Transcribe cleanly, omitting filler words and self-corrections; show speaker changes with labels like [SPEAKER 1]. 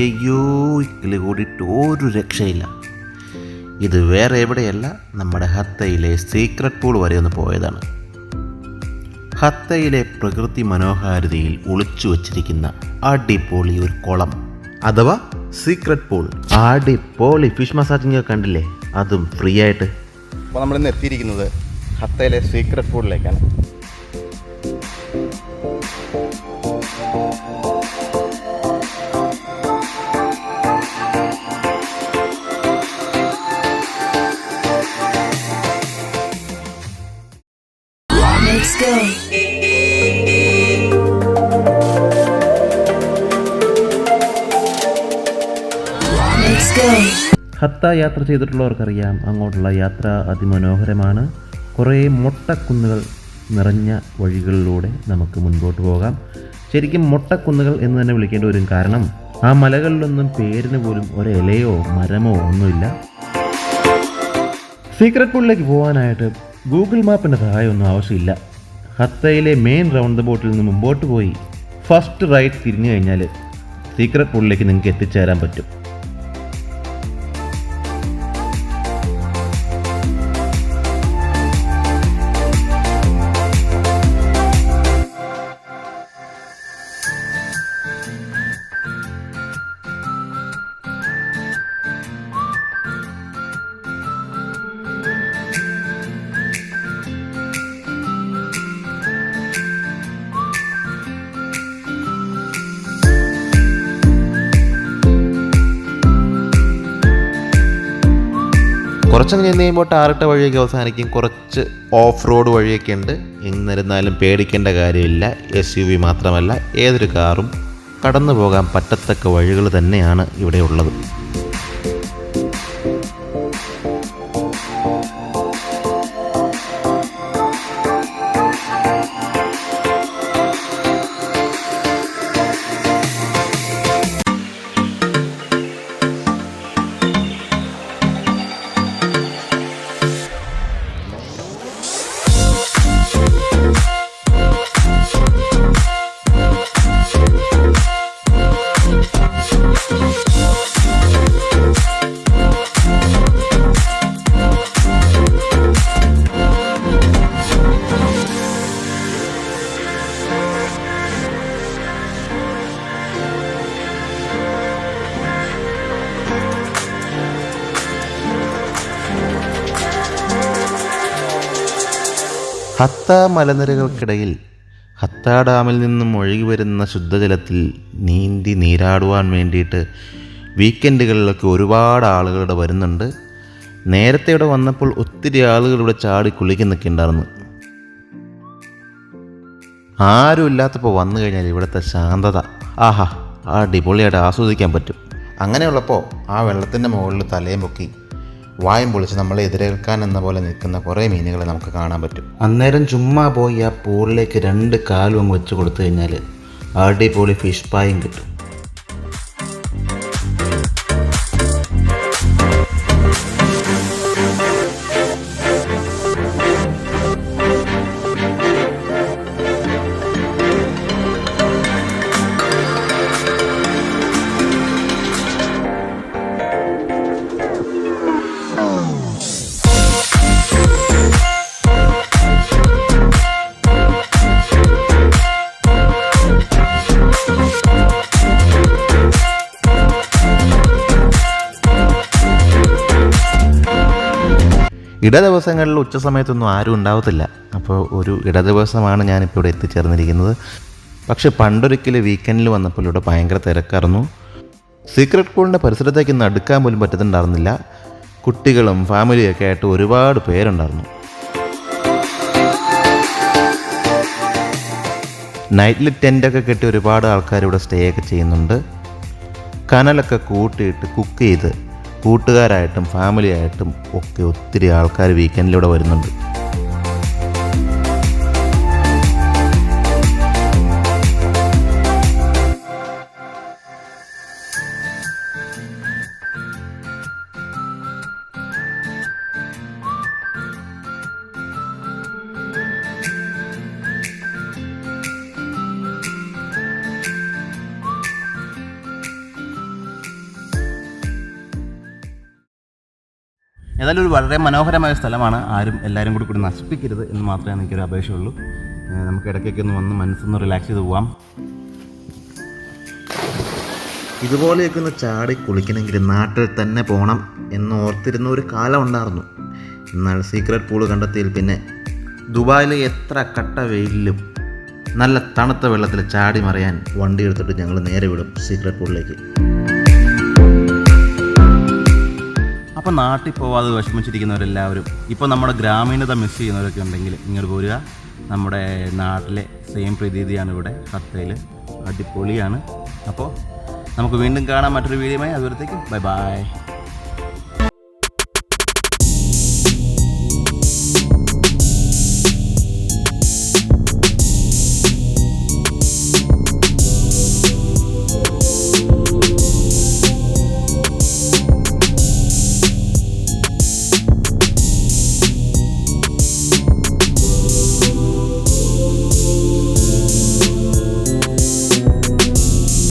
[SPEAKER 1] അയ്യോ ഇക്കിളി കൂടിയിട്ട് ഒരു രക്ഷയില്ല. ഇത് വേറെ എവിടെയല്ല, നമ്മുടെ ഹത്തയിലെ സീക്രട്ട് പൂൾ വരെ ഒന്ന് പോയതാണ്. ഹത്തയിലെ പ്രകൃതി മനോഹാരിതയിൽ ഒളിച്ചു വച്ചിരിക്കുന്ന അടിപൊളി ഒരു കുളം അഥവാ സീക്രട്ട് പൂൾ. അടിപൊളി ഫിഷ് മസാജിങ് കണ്ടില്ലേ, അതും ഫ്രീ ആയിട്ട്.
[SPEAKER 2] അപ്പോൾ നമ്മളിന്ന് എത്തിയിരിക്കുന്നത് ഹത്തയിലെ secret പൂളിലേക്കാണ്.
[SPEAKER 3] Let's go. Let's go.
[SPEAKER 1] ഹത്ത യാത്ര ചെയ്തിട്ടുള്ളവർക്കറിയാം, അങ്ങോട്ടുള്ള യാത്ര അതിമനോഹരമാണ്. കുറേ മൊട്ടക്കുന്നുകൾ നിറഞ്ഞ വഴികളിലൂടെ നമുക്ക് മുൻപോട്ട് പോകാം. ശരിക്കും മൊട്ടക്കുന്നുകൾ എന്ന് തന്നെ വിളിക്കേണ്ടി വരും, കാരണം ആ മലകളിലൊന്നും പേരിന് പോലും ഒരിലയോ മരമോ ഒന്നുമില്ല. സീക്രട്ട് പൂളിലേക്ക് പോകാനായിട്ട് ഗൂഗിൾ മാപ്പിൻ്റെ സഹായമൊന്നും ആവശ്യമില്ല. ഹത്തയിലെ മെയിൻ റൗണ്ട് ബോട്ടിൽ നിന്ന് മുമ്പോട്ട് പോയി ഫസ്റ്റ് റൈറ്റ് തിരിഞ്ഞു കഴിഞ്ഞാൽ സീക്രട്ട് പൂളിലേക്ക് നിങ്ങൾക്ക് എത്തിച്ചേരാൻ പറ്റും. കുറച്ചങ്ങ് ചെന്ന് കഴിയുമ്പോൾ ടാറിട്ട വഴിയൊക്കെ അവസാനിക്കും. കുറച്ച് ഓഫ് റോഡ് വഴിയൊക്കെ ഉണ്ട്. എന്നിരുന്നാലും പേടിക്കേണ്ട കാര്യമില്ല. SUV മാത്രമല്ല, ഏതൊരു കാറും കടന്നു പോകാൻ പറ്റത്തക്ക വഴികൾ തന്നെയാണ് ഇവിടെ ഉള്ളത്. ഹത്ത മലനിരകൾക്കിടയിൽ ഹത്ത ഡാമിൽ നിന്നും ഒഴുകി വരുന്ന ശുദ്ധജലത്തിൽ നീന്തി നീരാടുവാൻ വേണ്ടിയിട്ട് വീക്കെൻഡുകളിലൊക്കെ ഒരുപാട് ആളുകൾ ഇവിടെ വരുന്നുണ്ട്. നേരത്തെ ഇവിടെ വന്നപ്പോൾ ഒത്തിരി ആളുകൾ ഇവിടെ ചാടി കുളിക്കുന്നൊക്കെ ഉണ്ടായിരുന്നു. ആരും ഇല്ലാത്തപ്പോൾ വന്നു കഴിഞ്ഞാൽ ഇവിടുത്തെ ശാന്തത അടിപൊളിയായിട്ട് ആസ്വദിക്കാൻ പറ്റും. അങ്ങനെയുള്ളപ്പോൾ ആ വെള്ളത്തിൻ്റെ മുകളിൽ തലയും പൊക്കി വായും പൊളിച്ച് നമ്മളെ എതിരേൽക്കാൻ എന്ന പോലെ നിൽക്കുന്ന കുറേ മീനുകളെ നമുക്ക് കാണാൻ പറ്റും. അന്നേരം ചുമ്മാ പോയി ആ പൂളിലേക്ക് 2 കാലും അങ്ങ് വെച്ച് കൊടുത്തു കഴിഞ്ഞാൽ അടിപൊളി ഫിഷ് പായും കിട്ടും. ഇടദിവസങ്ങളിൽ ഉച്ച സമയത്തൊന്നും ആരും ഉണ്ടാവത്തില്ല. അപ്പോൾ ഒരു ഇടദിവസമാണ് ഞാനിപ്പോൾ ഇവിടെ എത്തിച്ചേർന്നിരിക്കുന്നത്. പക്ഷേ പണ്ടൊരിക്കൽ വീക്കെൻഡിൽ വന്നപ്പോൾ ഇവിടെ ഭയങ്കര തിരക്കായിരുന്നു. സീക്രട്ട് പൂളിൻ്റെ പരിസരത്തേക്കൊന്നും അടുക്കാൻ പോലും പറ്റുന്നുണ്ടായിരുന്നില്ല. കുട്ടികളും ഫാമിലിയൊക്കെ ആയിട്ട് ഒരുപാട് പേരുണ്ടായിരുന്നു. നൈറ്റിൽ ടെൻ്റൊക്കെ കെട്ടി ഒരുപാട് ആൾക്കാർ ഇവിടെ സ്റ്റേ ഒക്കെ ചെയ്യുന്നുണ്ട്. കനലൊക്കെ കൂട്ടിയിട്ട് കുക്ക് ചെയ്ത് കൂട്ടുകാരായിട്ടും ഫാമിലിയായിട്ടും ഒക്കെ ഒത്തിരി ആൾക്കാർ വീക്കെൻഡിലൂടെ വരുന്നുണ്ട്. ഏതായാലും ഒരു വളരെ മനോഹരമായ സ്ഥലമാണ്. എല്ലാവരും കൂടി നശിപ്പിക്കരുത് എന്ന് മാത്രമേ എനിക്കൊരു അപേക്ഷയുള്ളൂ. നമുക്ക് ഇടയ്ക്കൊക്കെ ഒന്ന് വന്ന് മനസ്സൊന്ന് റിലാക്സ് ചെയ്ത് പോവാം. ഇതുപോലെയൊക്കെ ഒന്ന് ചാടി കുളിക്കണമെങ്കിൽ നാട്ടിൽ തന്നെ പോകണം എന്ന് ഓർത്തിരുന്ന ഒരു കാലം ഉണ്ടായിരുന്നു. എന്നാൽ സീക്രട്ട് പൂള് കണ്ടെത്തിയിൽ പിന്നെ ദുബായിലെ എത്ര കട്ട വെയിലിലും നല്ല തണുത്ത വെള്ളത്തിൽ ചാടി മറിയാൻ വണ്ടി എടുത്തിട്ട് ഞങ്ങൾ നേരെ വിടും സീക്രട്ട് പൂളിലേക്ക്. അപ്പോൾ നാട്ടിൽ പോവാതെ വിഷമിച്ചിരിക്കുന്നവരെല്ലാവരും ഇപ്പോൾ നമ്മുടെ ഗ്രാമീണത മിസ് ചെയ്യുന്നവരൊക്കെ ഉണ്ടെങ്കിൽ ഇങ്ങോട്ട് പോരുക. നമ്മുടെ നാട്ടിലെ സെയിം പ്രതീതിയാണ് ഇവിടെ ഹത്തയിൽ. അടിപൊളിയാണ്. അപ്പോൾ നമുക്ക് വീണ്ടും കാണാം മറ്റൊരു വീഡിയോയുമായി. അതുവരത്തേക്ക് ബൈ ബൈ.